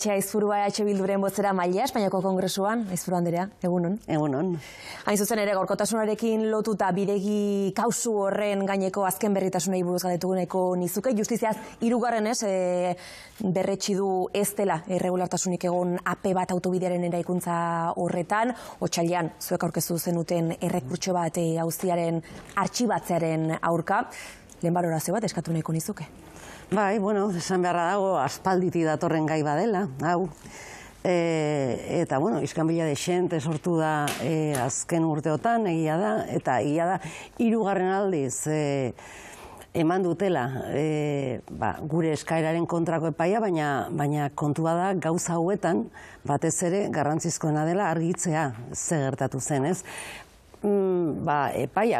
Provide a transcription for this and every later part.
Bengoetxea Aizpurua Bilduren bozera maila Espainiako Kongresuan. Aizpuru Andrea, egunon. Egunon. Hain zuzen ere, gaurkotasunarekin lotuta bidegi kausu horren gaineko azken berritasunei buruz galdetuko nizuke. Justiziaz hirugarrenez berretsi du ez dela irregulartasunik egon AP bat autobidearen eraikuntza horretan. Otsailean zuek aurkeztu zenuten errekurtso bat auziaren artxibatzearen aurka. Lehen balorazio bat eskatu nahiko nizuke. Bai, bueno, esan beharra dago aspalditik datorren gai badela, hau. Eta, bueno, iskanbila dexente sortu da azken urteotan, egia da, eta egia da, hirugarren aldiz eman dutela gure eskaeraren kontrako epaia, baina kontua da gauza hauetan, batez ere, garrantzizkoena dela argitzea ze gertatu zen, ez? Epaia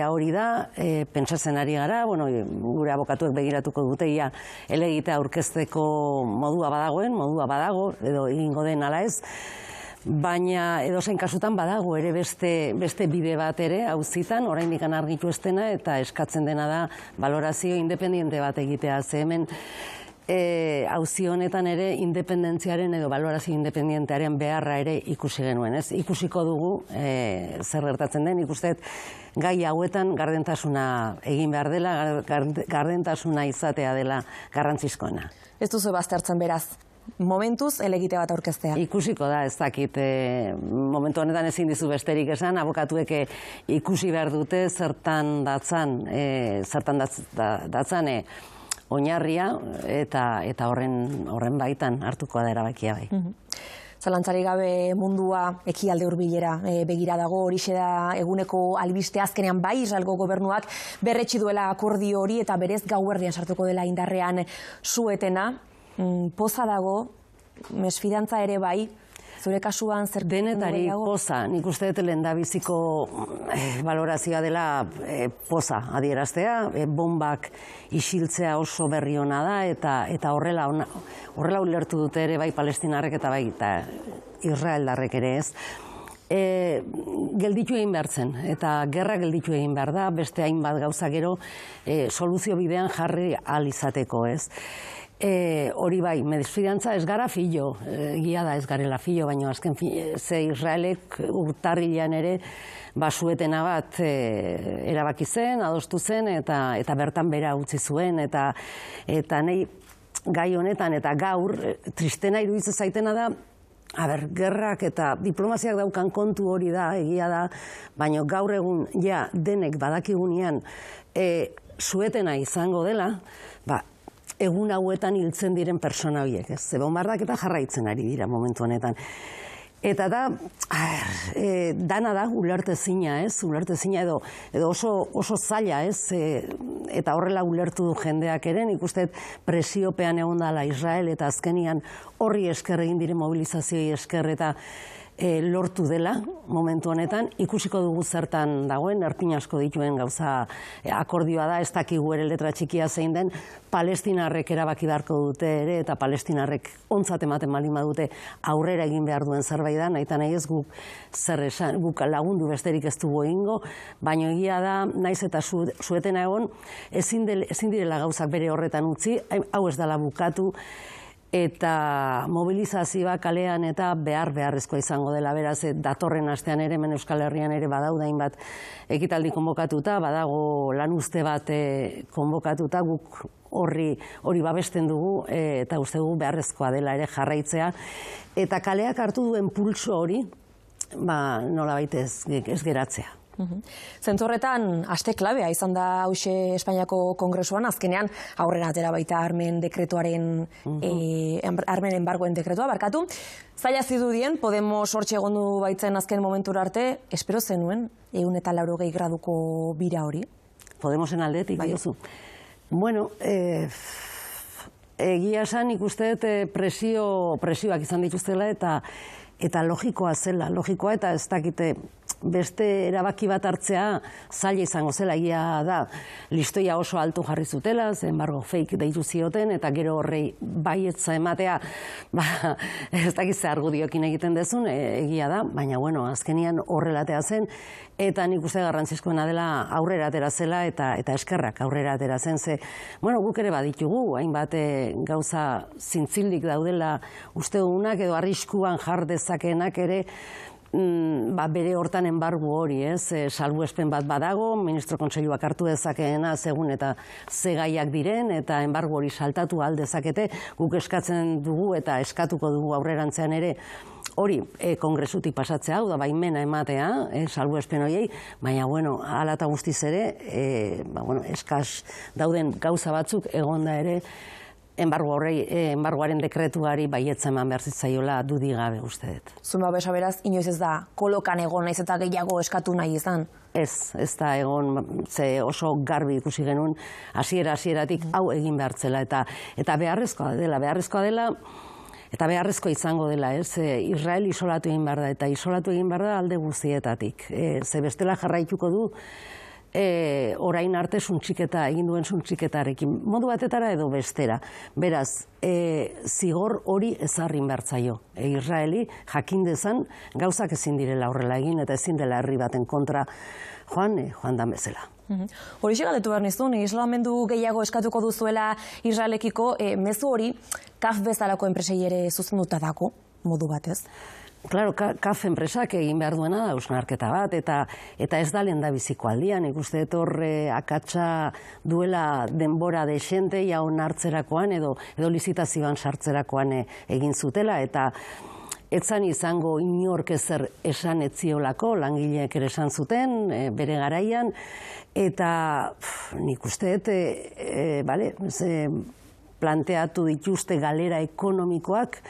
hori da, pentsatzen ari gara, gure abokatuek begiratuko duteia elegitea aurkezteko modua badago, edo egingo den ala ez, baina edozein kasutan badago ere beste bide bat ere auzitan, oraindik argitu ez dena, eta eskatzen dena da balorazio independiente bat egitea, ze hemen auzi honetan ere independentziaren edo balorazio independientearen beharra ere ikusi genuen, ez? Ikusiko dugu zer gertatzen den, ikustet gai hauetan gardentasuna egin behar dela, gardentasuna izatea dela garrantzizkoena. Ez duzu baztertzen beraz, momentuz elegite bat aurkeztea. Ikusiko da, ez dakit, momentu honetan ezin dizu besterik esan, abokatuek ikusi behar dute zertan datzan oinarria eta horren baitan hartuko da erabakia bai. Zalantzari gabe mundua ekialde hurbilera begira dago, horixe da eguneko albiste azkenean bai Israelgo gobernuak berretsi duela akordio hori eta berez gauerdian sartuko dela indarrean suetena. Poza dago, mesfidantza ere bai, zure kasuan zer denetari poza, nik uste dut lehendabiziko balorazioa dela poza adieraztea, bombak isiltzea oso berri ona da eta horrela ulertu dute ere bai palestinarrek eta bai israeldarrek ere ez. Gelditu egin behar zen, eta gerra gelditu egin behar da, beste hainbat gauza gero soluzio bidean jarri ahal izateko ez. Hori bai, mesfidantza ez gara filo, egia da ez garela filo, baina azken ze Israelek urtarrilean ere basuetena bat erabaki zen, adostu zen, eta bertan bera utzi zuen, eta nahi gai honetan eta gaur tristena iruditzen zaitena da, gerrak eta diplomaziak daukan kontu hori da, egia da, baina gaur egun ja denek badakigunean suetena izango dela, egun hauetan hiltzen diren pertsona horiek, ez? Ze bombardak eta jarraitzen ari dira momentu honetan. Eta da, dana da ulertezina, ez? Ulertezina edo oso zaila, ez? Eta horrela ulertu du jendeak ere, nik uste presiopean egon dela Israel eta azkenian horri esker egin diren mobilizazioi esker eta lortu dela momentu honetan, ikusiko dugu zertan dagoen, erpin asko dituen gauza akordioa da, ez dakigu ere letra txikia zein den, palestinarrek erabaki beharko dute ere, eta palestinarrek ontzat ematen baldin badute aurrera egin behar duen zerbait da, nahi eta nahi ez guk lagundu besterik ez dugu egingo, baina egia da, naiz eta suetena egon, ezin direla gauzak bere horretan utzi, hau ez dela bukatu, eta mobilizazioa kalean eta beharrezkoa izango dela, beraz, datorren astean ere, hemen Euskal Herrian ere badauda hainbat ekitaldi konbokatuta, badago lan uste bat konbokatuta, guk hori babesten dugu, eta uste dugu beharrezkoa dela ere jarraitzea, eta kaleak hartu duen pulso hori, nolabait ez geratzea. Zentzorretan, aste klabea izan da hauxe Espainiako Kongresuan, azkenean aurrera atera baita armen dekretuaren, armen embargoen dekretua, barkatu. Zaila zirudien, Podemos hortxe egondu baitzen azken momentura arte, espero zenuen, 180 graduko bira hori? Podemosen aldetik, diozu. Bueno, egia esan ikuste presioak izan dituztela eta logikoa zela, eta ez dakite beste erabaki bat hartzea zaila izango zela, egia da listoia oso altu jarri zutela, embargo fake deitu zioten, eta gero horrei baietza ematea, ez dakiz ze argudiokin egiten dezun, egia da, baina bueno, azkenian horrelatea zen, eta nik uste garrantzizkoena dela aurrera atera zela, eta eskerrak aurrera atera zen, ze, bueno, guk ere baditugu, hainbat gauza zintzildik daudela uste dugunak, edo arriskuan jar dezakeenak ere, bere hortan enbargu hori, salbuespen bat badago, ministro kontseiluak hartu dezakeena segun eta ze gaiak diren, eta enbargu hori saltatu aldezakete, guk eskatzen dugu eta eskatuko dugu aurrerantzean ere, hori kongresutik pasatzea, hau da baimena ematea, salbuespen horiei, baina, bueno, hala eta guztiz ere, eskas dauden gauza batzuk egonda ere, enbargoaren dekretuari baietza eman behar zitzaiola dudik gabe uste dut. Zuen babesa beraz, inoiz ez da kolokan egon naiz eta gehiago eskatu nahi izan? Ez da egon, ze oso garbi ikusi genuen, hasieratik hau egin behartzela, eta beharrezkoa dela, eta beharrezkoa izango dela, Israel isolatu egin behar da, eta isolatu egin behar da alde guztietatik. Ze bestela jarraituko du, orain arte egin duen suntxiketarekin, modu batetara edo bestera. Beraz, zigor hori ezarrin bertzaio. Israeli jakin dezan gauzak ezin direla horrela egin, eta ezin dela herri baten kontra joan dan bezala. Hori galdetu behar nizun, islamendu gehiago eskatuko duzuela Israelekiko, mezu hori KAF bezalako enpresei ere zuzenduta dako, modu batez? Claro, KAF enpresak egin behar duena da hausnarketa bat, eta ez da lehendabiziko aldian, ikuste horre akatsa duela denbora desente ja onartzerakoan edo lizitazioan sartzerakoan egin zutela, eta etzan izango inork ezer esan etziolako, langileek ere esan zuten, bere garaian, eta nik uste, planteatu dituzte galera ekonomikoak,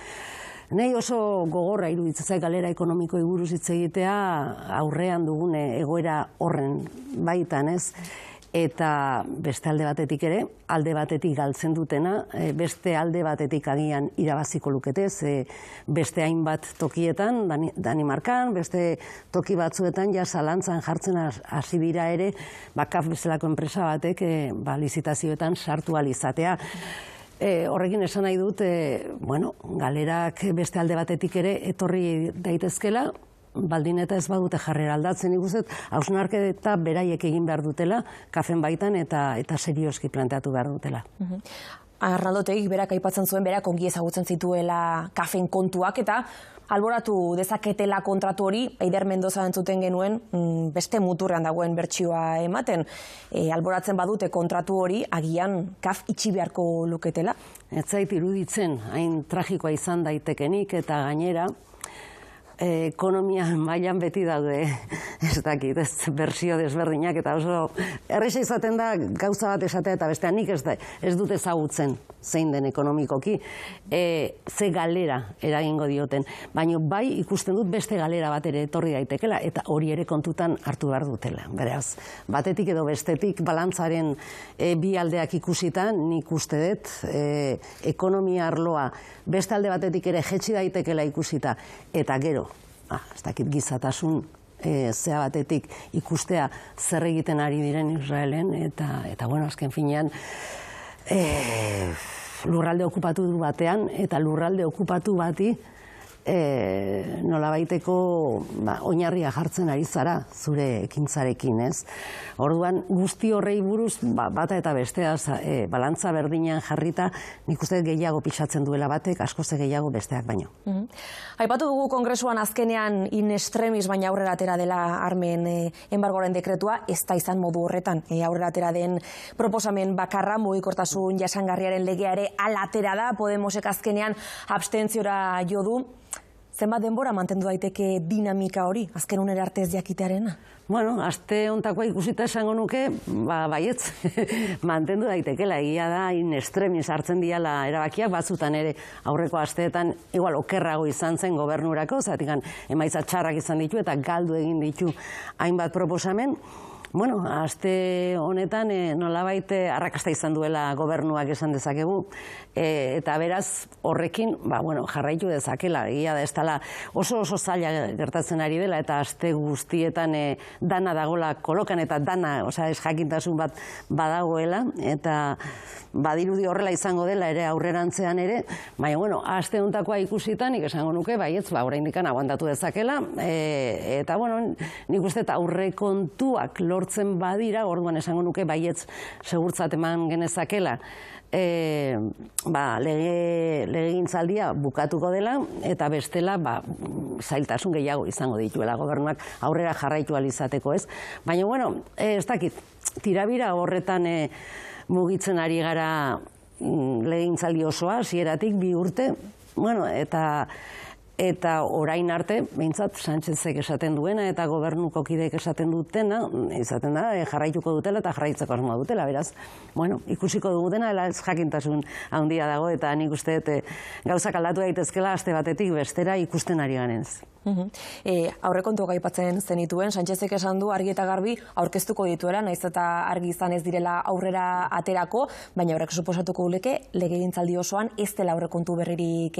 nahi oso gogorra iruditzen galera ekonomikoi buruz hitz egitea aurrean dugun egoera horren baitan, ez? Eta beste alde batetik ere, alde batetik galtzen dutena, beste alde batetik agian irabaziko luketez, beste hainbat tokietan, Danimarkan, beste toki batzuetan ja zalantzan jartzen hasi dira ere, KAF bezalako enpresa batek lizitazioetan sartu ahal izatea. Horrekin esan nahi dut, galerak beste alde batetik ere etorri daitezkela, baldin eta ez badute jarrera aldatzen ikuset, hausnarketa beraiek egin behar dutela, KAFen baitan eta serioski planteatu behar dutela. Arnaldo Otegik berak aipatzen zuen, berak ongi ezagutzen zituela KAFen kontuak, eta alboratu dezaketela kontratu hori, Eider Mendoza entzuten genuen, beste muturrean dagoen bertsioa ematen. Alboratzen badute kontratu hori, agian KAF itxi beharko luketela? Ez zait iruditzen, hain tragikoa izan daitekenik, eta gainera, ekonomian mailan beti daude, ez dakit, bersio desberdinak, eta oso erresa izaten da gauza bat esatea, eta bestean nik ez dut ezagutzen zein den ekonomikoki, ze galera eragingo dioten. Baina bai ikusten dut beste galera bat ere etorri daitekela, eta hori ere kontutan hartu behar dutela. Beraz, batetik edo bestetik balantzaren bi aldeak ikusitan, nik uste dut ekonomia arloa beste alde batetik ere jetxi daitekela ikusita, eta gero, ez dakit gizatasun zea batetik ikustea zer egiten ari diren Israelen, eta bueno, azken finean, lurralde okupatu du batean, eta lurralde okupatu bati nolabaiteko oinarria jartzen ari zara zure ekintzarekin, ez? Orduan, guzti horrei buruz, bata eta bestea, balantza berdinean jarrita, nik uste gehiago pixatzen duela batek, askoz gehiago besteak baino. Aipatu dugu kongresuan azkenean in extremis baina aurrera atera dela armen enbargoaren dekretua, ez da izan modu horretan. Aurrera atera den proposamen bakarra, mugikortasun jasangarriaren legea ere ala atera da, Podemosek azkenean abstentziora jo du. Zenbat denbora mantendu daiteke dinamika hori, azken unera arte ez jakitearena? Bueno, aste hontakoa ikusita esango nuke, baietz, mantendu daitekela, egia da, in extremis hartzen diala erabakiak, batzutan ere aurreko asteetan, igual okerrago izan zen gobernurako, zatik emaitza txarrak izan ditu eta galdu egin ditu hainbat proposamen, Bueno, aste honetan nolabait arrakasta izan duela gobernuak esan dezakegu, eta beraz horrekin jarraitu dezakela. Egia da ez dela oso zaila gertatzen ari dela, eta aste guztietan dana dagoela kolokan, eta dana, ez jakintasun bat badagoela, eta badirudi horrela izango dela ere aurrerantzean ere, baina, aste honetakoa ikusitan, nik esango nuke, baietz, oraindikan aguantatu dezakela, eta, nik uste aurrekontuak lortzen badira, orduan esango nuke baietz segurtzat eman genezakela, legegintzaldia bukatuko dela, eta bestela zailtasun gehiago izango dituela gobernuak aurrera jarraitu ahal izateko, ez? Baina, ez dakit, tirabira horretan mugitzen ari gara legegintzaldi osoa, hasieratik 2 urte, eta orain arte, behintzat, Sánchezek esaten duena eta gobernuko kideek esaten dutena, izaten da, jarraituko dutela eta jarraitzeko asmoa dutela, beraz, ikusiko dugu dena, ez jakintasun handia dago, eta nik uste gauzak aldatu daitezkela aste batetik bestera ikusten ari ganez. Aurrekontuak aipatzen zenituen, Sánchezek esan du argi eta garbi aurkeztuko dituela, naiz eta argi izan ez direla aurrera aterako, baina horrek suposatuko leke legegintzaldi osoan ez dela aurrekontu berririk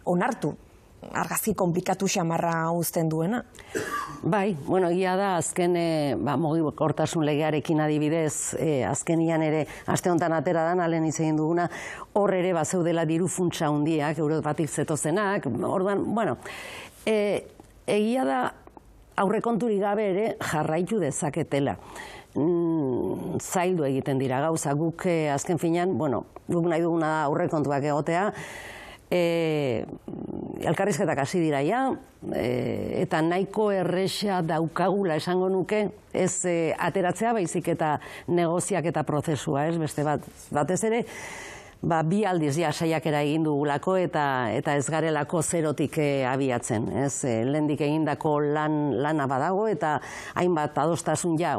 onartu. Argazki komplikatu xamarra uzten duena. Bai, egia da, azken mugikortasun legearekin adibidez, azkenian ere, aste honetan atera dan, alen izan duguna, hor ere bazeudela diru funtsa hundiak, Europatik zetozenak, orduan, egia da, aurrekonturik gabe ere jarraitu dezaketela. Zaildu egiten dira gauza, guk azken finean, guk nahi duguna aurrekontuak egotea, elkarrizketak hasi dira ja, eta nahiko erresa daukagula esango nuke, ez ateratzea baizik eta negoziak eta prozesua, ez beste batez ere, 2 aldiz ja saiakera egin dugulako eta ez garelako zerotik abiatzen, ez lehendik egindako lana badago eta hainbat adostasun ja,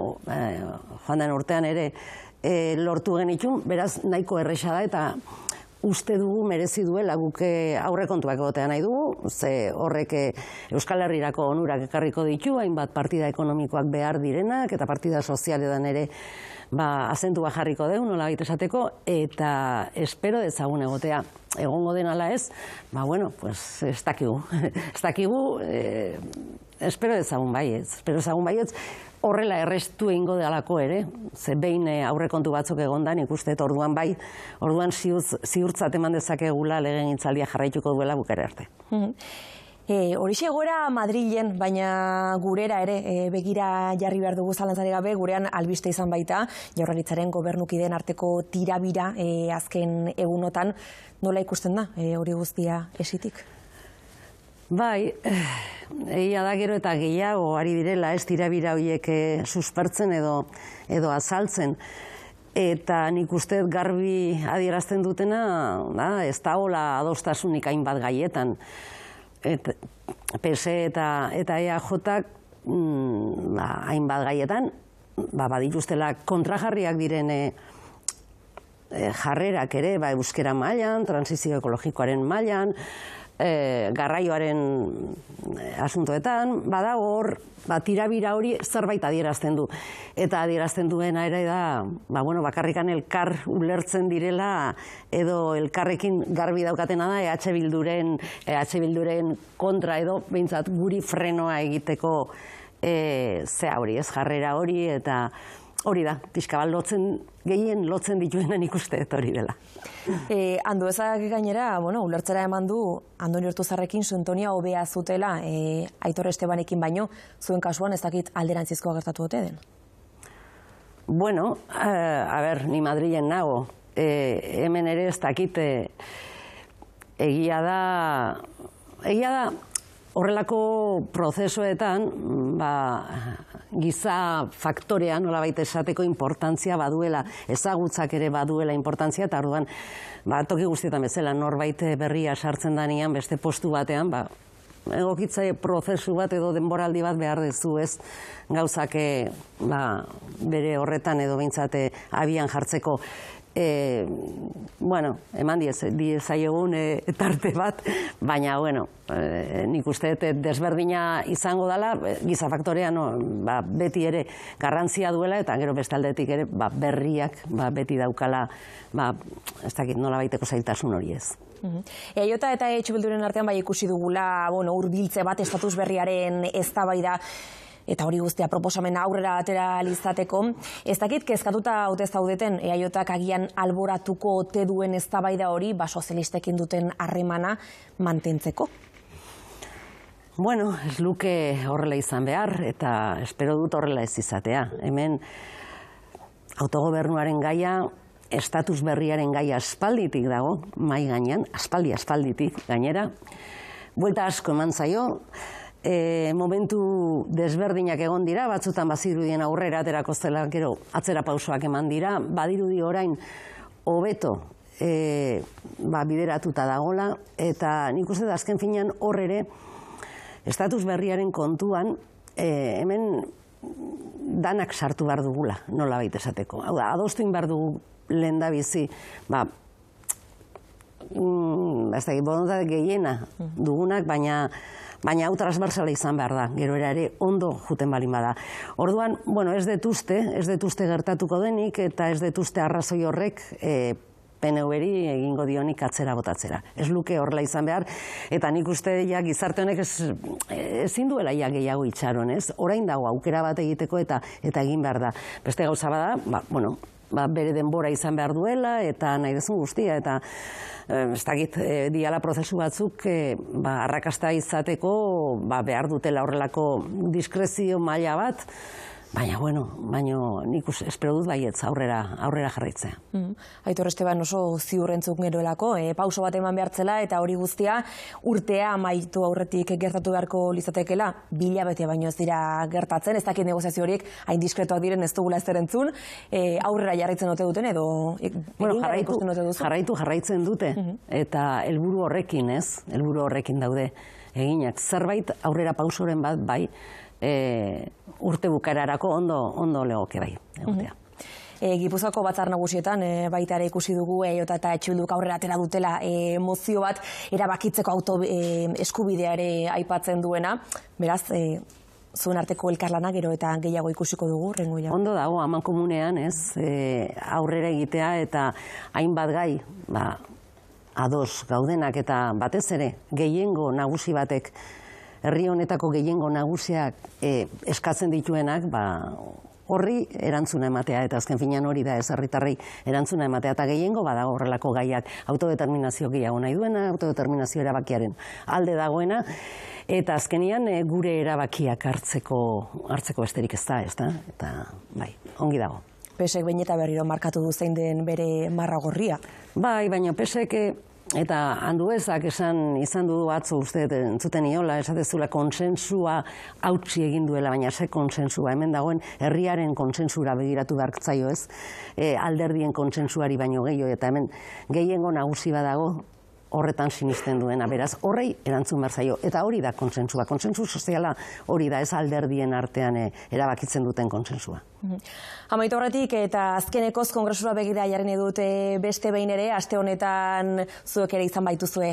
joan den urtean ere lortu genitun, beraz nahiko erresa da eta uste dugu merezi duela guk aurrekontuak egotea nahi dugu, ze horrek Euskal Herrirako onurak ekarriko ditu, hainbat partida ekonomikoak behar direnak, eta partida sozialetan ere azentua jarriko dugu, nola baita esateko, eta espero dezagun egotea. Egongo den ala ez, ez dakigu. Ez dakigu, espero dezagun baietz, horrela errestu egingo delako ere, ze behin aurrekontu batzuk egondan, ikuste, orduan orduan ziurtzat eman dezakegula legegintzaldia jarraituko duela bukera arte. Horixe egoera Madrilen, baina gurera ere begira jarri behar dugu zalantzari gabe, gurean albiste izan baita, Jaurlaritzaren gobernukideen arteko tirabira azken egunotan, nola ikusten da hori guztia esitik? Bai, egia da gero eta gehiago ari direla ez tirabira horiek suspertzen edo azaltzen. Eta nik uste garbi adierazten dutena, ez da hola adostasunik hainbat gaietan. PS eta EAJak hainbat gaietan, badituztela kontrajarriak diren jarrerak ere, euskera mailan, transizio ekologikoaren mailan, garraioaren asuntoetan, badago hor, tirabira hori zerbait adierazten du. Eta adierazten duena ere da, bakarrikan elkar ulertzen direla, edo elkarrekin garbi daukatena da, EH Bilduren kontra edo, behintzat guri frenoa egiteko zea hori, ez jarrera hori, eta hori da, pixkabal gehien lotzen dituenan ikuste hori dela. Anduezak gainera, ulertzera eman du, Andoni Ortuzarrekin sintonia hobea zutela, Aitor Estebanekin baino, zuen kasuan ez dakit alderantzizkoa gertatu ote den? Ni Madrilen nago, hemen ere ez dakit, egia da, horrelako prozesuetan, giza faktorea nolabait esateko importantzia baduela, ezagutzak ere baduela importantzia, eta orduan, toki guztietan bezala, norbait berria sartzen danean, beste postu batean, egokitza prozesu bat edo denboraldi bat behar dezu ez, gauzak bere horretan edo behintzat abian jartzeko. bueno, eman diezaiogun tarte bat, baina, bueno, nik uste desberdina izango dela, giza faktorea beti ere garrantzia duela, eta gero bestaldetik ere berriak beti daukala, ez dakit nola baiteko zailtasun hori ez. EAJ eta EH Bilduren artean bai ikusi dugula hurbiltze bat estatus berriaren eztabaida, eta hori guztia proposamena aurrera atera izateko. Ez dakit kezkatuta haute zaudeten EAJak agian alboratuko ote duen eztabaida hori sozialistekin duten harremana mantentzeko? Bueno, ez luke horrela izan behar, eta espero dut horrela ez izatea. Hemen autogobernuaren gaia, estatus berriaren gaia aspalditik dago, mai gainean, aspalditik gainera. Buelta asko eman zaio, momentu desberdinak egon dira, batzutan bazirudien aurrera aterako zela, gero atzera pausoak eman dira, badirudi orain hobeto bideratuta dagola, eta nik uste da azken finean horre estatus berriaren kontuan, hemen danak sartu behar dugula, nola baita esateko. Hau da, adostuin behar dugu lehen da bizi, borontate gehiena dugunak, baina hau transversala izan behar da, gero ere ondo juten balin bada. Orduan, ez detuzte gertatuko denik, eta ez detuzte arrazoi horrek PNV-ri egingo dionik atzera botatzera. Ez luke horrela izan behar, eta nik uste gizarte honek ezin duela gehiago itxaron, ez? Orain dago aukera bat egiteko eta egin behar da. Beste gauza bada, bere denbora izan behar duela, eta nahi dezun guztia, eta ez dakit, diala prozesu batzuk arrakasta izateko behar dutela horrelako diskrezio maila bat, baina, nik espero dut baietz aurrera jarraitzea. Aitor Esteban oso ziurrentzuk geroelako, pauso bat eman behartzela, eta hori guztia urtea amaitu aurretik gertatu beharko lizatekela, bilabete baino ez dira gertatzen, ez dakit negoziazio horiek hain diskretoak diren ez dugula ez erantzun, aurrera jarraitzen ote duten edo jarraitzen dute, eta helburu horrekin helburu horrekin daude eginak. Zerbait aurrera pausoren bat bai, urte bukararako ondo legoke bai, egotea. Gipuzkoako batzar nagusietan baita ere ikusi dugu EAJ eta EH Bilduk aurrera atera dutela mozio bat erabakitzeko eskubidea ere aipatzen duena. Beraz, zuen arteko elkarlana gero eta gehiago ikusiko dugu, Rengoia. Ondo dago, amankomunean, aurrera egitea eta hainbat gai, ados gaudenak eta batez ere gehiengo nagusi batek, herri honetako gehiengo nagusiak eskatzen dituenak, horri erantzuna ematea, eta azken finean hori da ez herritarrei erantzuna ematea, eta gehiengo badago horrelako gaiak, autodeterminazio gehiago nahi duena, autodeterminazio erabakiaren alde dagoena, eta azkenian gure erabakiak hartzeko besterik ez da, eta bai, ongi dago. PSek behin eta berriro markatu du zein den bere marra gorria. Bai, baina PSek eta Anduezak izan du atzo uste entzuten iola, esatezula konsensua hautsi egin duela, baina ze konsensua, hemen dagoen herriaren konsensura begiratu behartzaio ez, alderdien konsensuari baino gehiago, eta hemen gehiengo nagusi badago horretan sinisten duena, beraz, horrei erantzun behar zaio, eta hori da konsensua, konsensu soziala hori da, ez alderdien artean erabakitzen duten konsensua. Amaitu horretik eta azkenekoz kongresura begira jarri dute beste behin ere, aste honetan zuek ere izan baituzue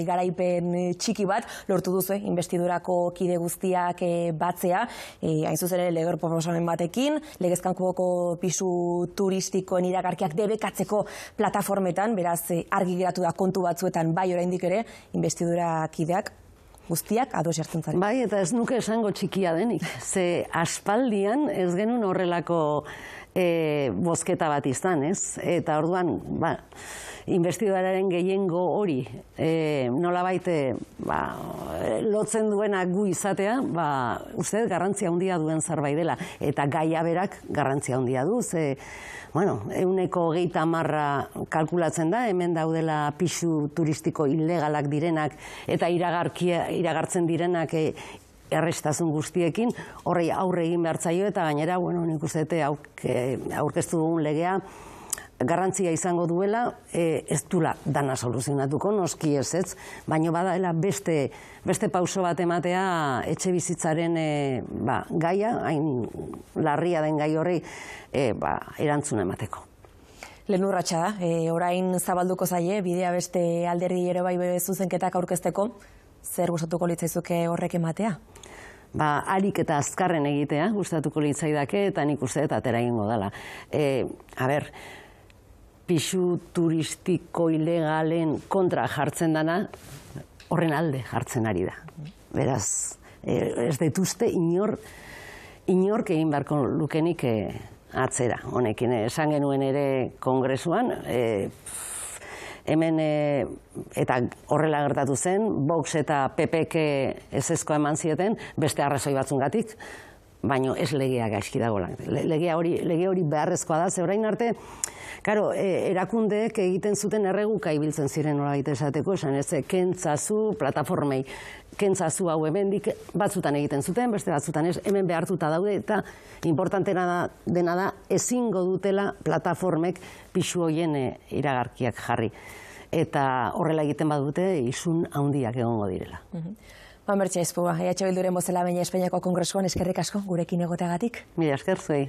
garaipen txiki bat, lortu duzue investidurako kide guztiak batzea, hain zuzen ere lege proposamen batekin, legez kanpoko pisu turistikoen iragarkiak debekatzeko plataformetan, beraz argi geratu da kontu batzuetan bai oraindik ere investidura kideak guztiak ados jartzen zaren. Bai, eta ez nuke esango txikia denik. Ze aspaldian ez genuen horrelako bozketa bat izan, ez? Eta orduan, investiduraren gehiengo hori nolabait lotzen duenak gu izatea, uste garrantzia handia duen zerbait dela. Eta gaia berak garrantzia handia du, ze 130 kalkulatzen da, hemen daudela pisu turistiko ilegalak direnak eta iragartzen direnak errestazun guztiekin, horrei aurre egin behar zaio, eta gainera, nik uste aurkeztu dugun legea, garrantzia izango duela, ez dula dana soluzionatuko, noski ez, baina badaela beste pauso bat ematea etxe bizitzaren gaia, hain larria den gai horri, erantzuna emateko. Lehen urratsa da, orain zabalduko zaie, bidea beste alderdi ere bai zuzenketak aurkezteko, zer gustatuko litzaizuke horrek ematea? Harik eta azkarren egitea gustatuko litzaidake, eta nik uste dut atera egingo dela. Pisu turistiko ilegalen kontra jartzen dana, horren alde jartzen ari da. Beraz, ez dituzte inork egin beharko lukenik atzera. Honekin, esan genuen ere kongresuan, hemen eta horrela gertatu zen, Vox eta PPk ezezkoa eman zieten, beste arrazoi batzungatik, baina ez legea gaizki dagoela. Lege hori beharrezkoa da, ze orain arte, erakundeek egiten zuten erreguka ibiltzen ziren nolabait esateko, esan ez, kentzazu, plataformei, kentzazu hau hemendik batzutan egiten zuten, beste batzutan ez, hemen behartuta daude, eta importantena dena da, ezingo dutela plataformek pisu hoien iragarkiak jarri. Eta horrela egiten badute, isun handiak egongo direla. Mertxe Izpua, EH Bilduren bozela baina Espainiako Kongresuan eskerrik asko gurekin egoteagatik. Mila esker zuei.